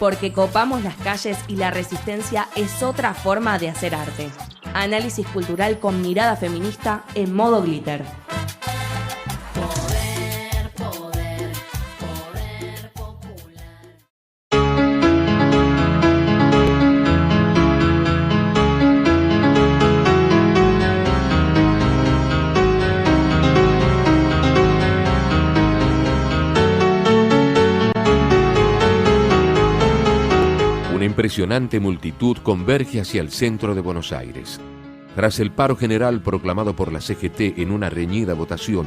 Porque copamos las calles y la resistencia es otra forma de hacer arte. Análisis cultural con mirada feminista en modo glitter. Una impresionante multitud converge hacia el centro de Buenos Aires. Tras el paro general proclamado por la CGT en una reñida votación,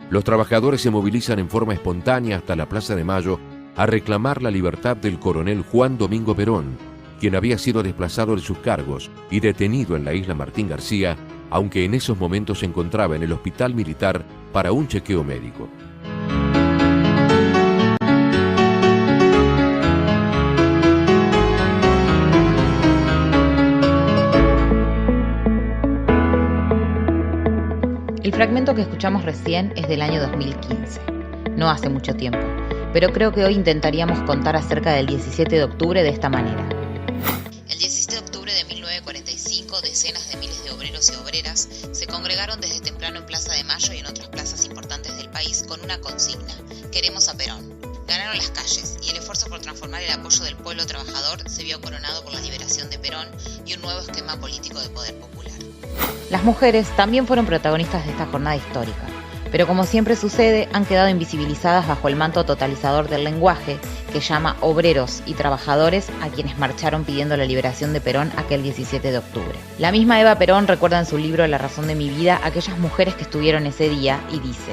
los trabajadores se movilizan en forma espontánea hasta la Plaza de Mayo a reclamar la libertad del coronel Juan Domingo Perón, quien había sido desplazado de sus cargos y detenido en la isla Martín García, aunque en esos momentos se encontraba en el hospital militar para un chequeo médico. El fragmento que escuchamos recién es del año 2015, no hace mucho tiempo, pero creo que hoy intentaríamos contar acerca del 17 de octubre de esta manera. El 17 de octubre de 1945, decenas de miles de obreros y obreras se congregaron desde temprano en Plaza de Mayo y en otras plazas importantes del país con una consigna: queremos a Perón. Ganaron las calles y el esfuerzo por transformar el apoyo del pueblo trabajador se vio coronado por la liberación de Perón y un nuevo esquema político de poder popular. Las mujeres también fueron protagonistas de esta jornada histórica, pero como siempre sucede, han quedado invisibilizadas bajo el manto totalizador del lenguaje que llama obreros y trabajadores a quienes marcharon pidiendo la liberación de Perón aquel 17 de octubre. La misma Eva Perón recuerda en su libro La razón de mi vida a aquellas mujeres que estuvieron ese día y dice: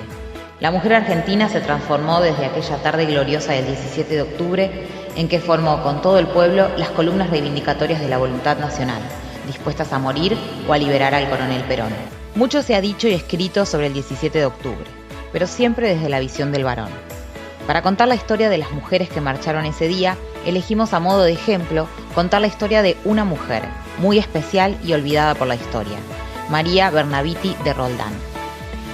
la mujer argentina se transformó desde aquella tarde gloriosa del 17 de octubre en que formó con todo el pueblo las columnas reivindicatorias de la voluntad nacional, dispuestas a morir o a liberar al coronel Perón. Mucho se ha dicho y escrito sobre el 17 de octubre, pero siempre desde la visión del varón. Para contar la historia de las mujeres que marcharon ese día, elegimos a modo de ejemplo contar la historia de una mujer muy especial y olvidada por la historia, María Bernabiti de Roldán.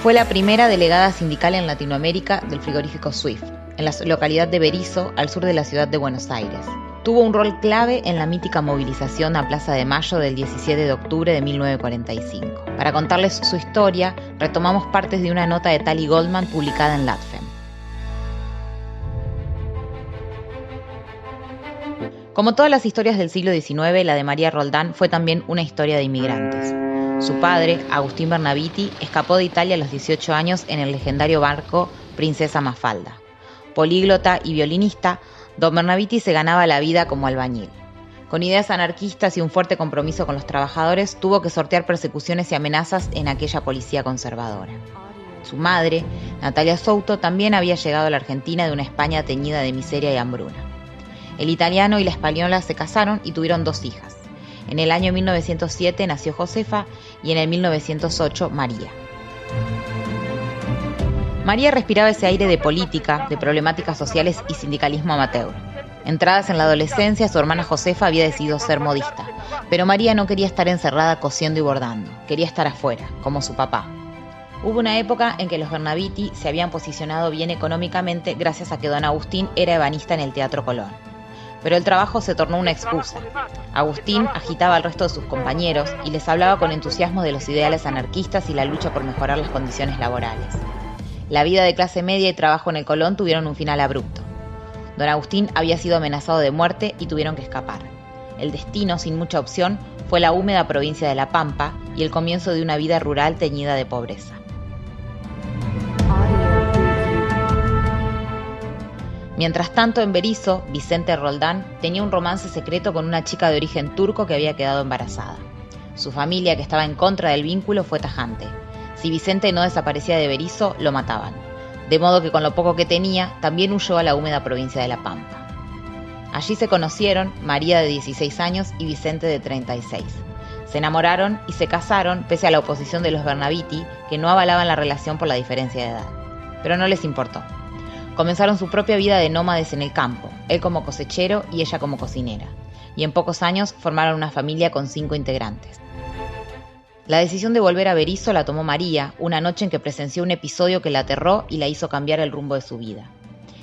Fue la primera delegada sindical en Latinoamérica del frigorífico Swift, en la localidad de Berisso, al sur de la ciudad de Buenos Aires. Tuvo un rol clave en la mítica movilización a Plaza de Mayo del 17 de octubre de 1945. Para contarles su historia, retomamos partes de una nota de Tali Goldman publicada en LATFEM. Como todas las historias del siglo XIX, la de María Roldán fue también una historia de inmigrantes. Su padre, Agustín Bernabiti, escapó de Italia a los 18 años en el legendario barco Princesa Mafalda. Políglota y violinista, Don Bernabiti se ganaba la vida como albañil. Con ideas anarquistas y un fuerte compromiso con los trabajadores, tuvo que sortear persecuciones y amenazas en aquella policía conservadora. Su madre, Natalia Souto, también había llegado a la Argentina de una España teñida de miseria y hambruna. El italiano y la española se casaron y tuvieron 2 hijas. En el año 1907 nació Josefa y en el 1908 María. María respiraba ese aire de política, de problemáticas sociales y sindicalismo amateur. Entradas en la adolescencia, su hermana Josefa había decidido ser modista, pero María no quería estar encerrada cosiendo y bordando, quería estar afuera, como su papá. Hubo una época en que los Bernabiti se habían posicionado bien económicamente gracias a que don Agustín era ebanista en el Teatro Colón. Pero el trabajo se tornó una excusa. Agustín agitaba al resto de sus compañeros y les hablaba con entusiasmo de los ideales anarquistas y la lucha por mejorar las condiciones laborales. La vida de clase media y trabajo en el Colón tuvieron un final abrupto. Don Agustín había sido amenazado de muerte y tuvieron que escapar. El destino, sin mucha opción, fue la húmeda provincia de La Pampa y el comienzo de una vida rural teñida de pobreza. Mientras tanto, en Berisso, Vicente Roldán tenía un romance secreto con una chica de origen turco que había quedado embarazada. Su familia, que estaba en contra del vínculo, fue tajante. Si Vicente no desaparecía de Berisso, lo mataban. De modo que con lo poco que tenía, también huyó a la húmeda provincia de La Pampa. Allí se conocieron María de 16 años y Vicente de 36. Se enamoraron y se casaron pese a la oposición de los Bernabiti, que no avalaban la relación por la diferencia de edad. Pero no les importó. Comenzaron su propia vida de nómades en el campo, él como cosechero y ella como cocinera. Y en pocos años formaron una familia con 5 integrantes. La decisión de volver a Berisso la tomó María, una noche en que presenció un episodio que la aterró y la hizo cambiar el rumbo de su vida.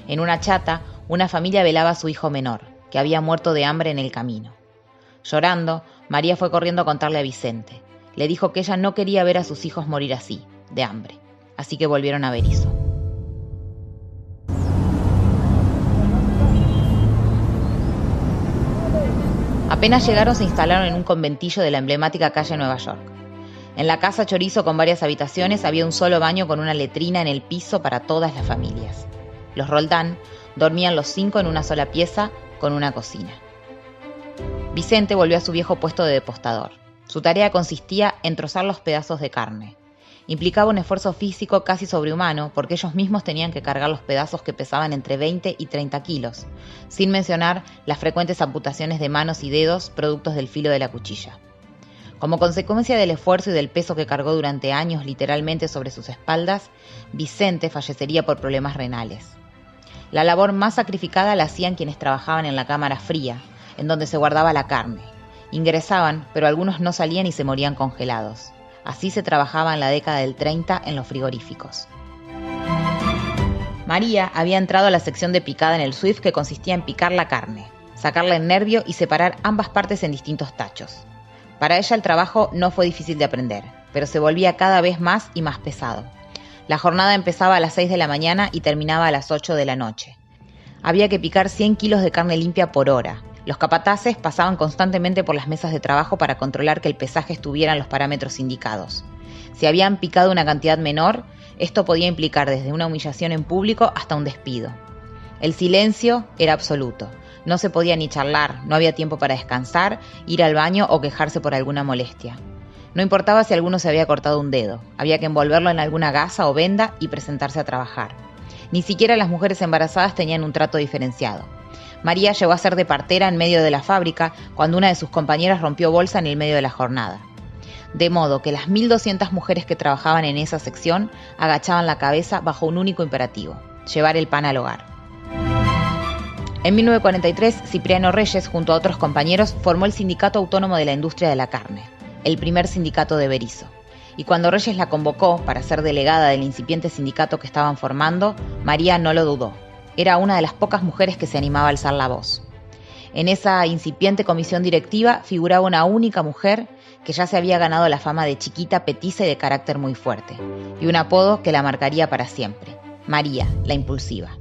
En una chata, una familia velaba a su hijo menor. que había muerto de hambre en el camino. Llorando, María fue corriendo a contarle a Vicente. Le dijo que ella no quería ver a sus hijos morir así, de hambre. Así que volvieron a Berisso. Apenas llegaron, se instalaron en un conventillo de la emblemática calle Nueva York. En la casa chorizo con varias habitaciones había un solo baño con una letrina en el piso para todas las familias. Los Roldán dormían los 5 en una sola pieza con una cocina. Vicente volvió a su viejo puesto de depostador. Su tarea consistía en trozar los pedazos de carne. Implicaba un esfuerzo físico casi sobrehumano porque ellos mismos tenían que cargar los pedazos que pesaban entre 20 y 30 kilos, sin mencionar las frecuentes amputaciones de manos y dedos productos del filo de la cuchilla. Como consecuencia del esfuerzo y del peso que cargó durante años literalmente sobre sus espaldas, Vicente fallecería por problemas renales. La labor más sacrificada la hacían quienes trabajaban en la cámara fría, en donde se guardaba la carne. Ingresaban, pero algunos no salían y se morían congelados. Así se trabajaba en la década del 30 en los frigoríficos. María había entrado a la sección de picada en el Swift, que consistía en picar la carne, sacarla en nervio y separar ambas partes en distintos tachos. Para ella el trabajo no fue difícil de aprender, pero se volvía cada vez más y más pesado. La jornada empezaba a las 6 de la mañana y terminaba a las 8 de la noche. Había que picar 100 kilos de carne limpia por hora. Los capataces pasaban constantemente por las mesas de trabajo para controlar que el pesaje estuviera en los parámetros indicados. Si habían picado una cantidad menor, esto podía implicar desde una humillación en público hasta un despido. El silencio era absoluto. No se podía ni charlar, no había tiempo para descansar, ir al baño o quejarse por alguna molestia. No importaba si alguno se había cortado un dedo, había que envolverlo en alguna gasa o venda y presentarse a trabajar. Ni siquiera las mujeres embarazadas tenían un trato diferenciado. María llegó a ser de partera en medio de la fábrica cuando una de sus compañeras rompió bolsa en el medio de la jornada. De modo que las 1.200 mujeres que trabajaban en esa sección agachaban la cabeza bajo un único imperativo: llevar el pan al hogar. En 1943, Cipriano Reyes, junto a otros compañeros, formó el Sindicato Autónomo de la Industria de la Carne, el primer sindicato de Berisso. Y cuando Reyes la convocó para ser delegada del incipiente sindicato que estaban formando, María no lo dudó. Era una de las pocas mujeres que se animaba a alzar la voz. En esa incipiente comisión directiva figuraba una única mujer que ya se había ganado la fama de chiquita, petiza y de carácter muy fuerte, y un apodo que la marcaría para siempre: María, la impulsiva.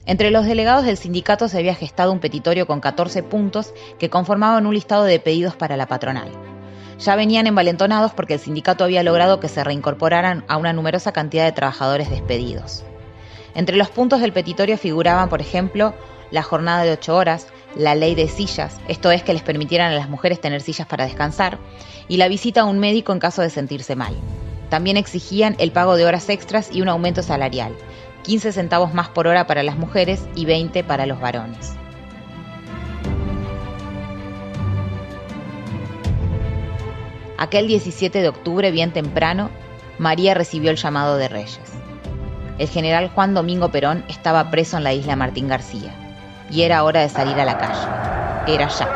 Entre los delegados del sindicato se había gestado un petitorio con 14 puntos que conformaban un listado de pedidos para la patronal. Ya venían envalentonados porque el sindicato había logrado que se reincorporaran a una numerosa cantidad de trabajadores despedidos. Entre los puntos del petitorio figuraban, por ejemplo, la jornada de 8 horas, la ley de sillas, esto es que les permitieran a las mujeres tener sillas para descansar, y la visita a un médico en caso de sentirse mal. También exigían el pago de horas extras y un aumento salarial, 15 centavos más por hora para las mujeres y 20 para los varones. Aquel 17 de octubre, bien temprano, María recibió el llamado de Reyes. El general Juan Domingo Perón estaba preso en la isla Martín García, y era hora de salir a la calle. Era ya.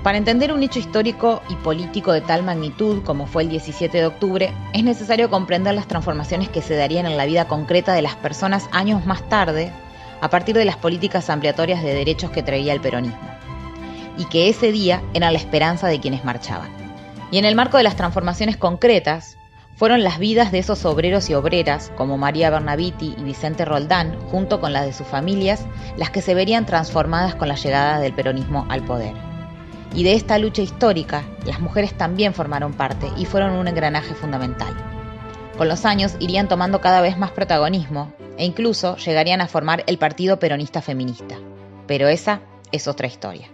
Para entender un hecho histórico y político de tal magnitud como fue el 17 de octubre, es necesario comprender las transformaciones que se darían en la vida concreta de las personas años más tarde, a partir de las políticas ampliatorias de derechos que traía el peronismo, y que ese día eran la esperanza de quienes marchaban. Y en el marco de las transformaciones concretas, fueron las vidas de esos obreros y obreras, como María Bernabiti y Vicente Roldán, junto con las de sus familias, las que se verían transformadas con la llegada del peronismo al poder. Y de esta lucha histórica, las mujeres también formaron parte y fueron un engranaje fundamental. Con los años irían tomando cada vez más protagonismo e incluso llegarían a formar el Partido Peronista Feminista. Pero esa es otra historia.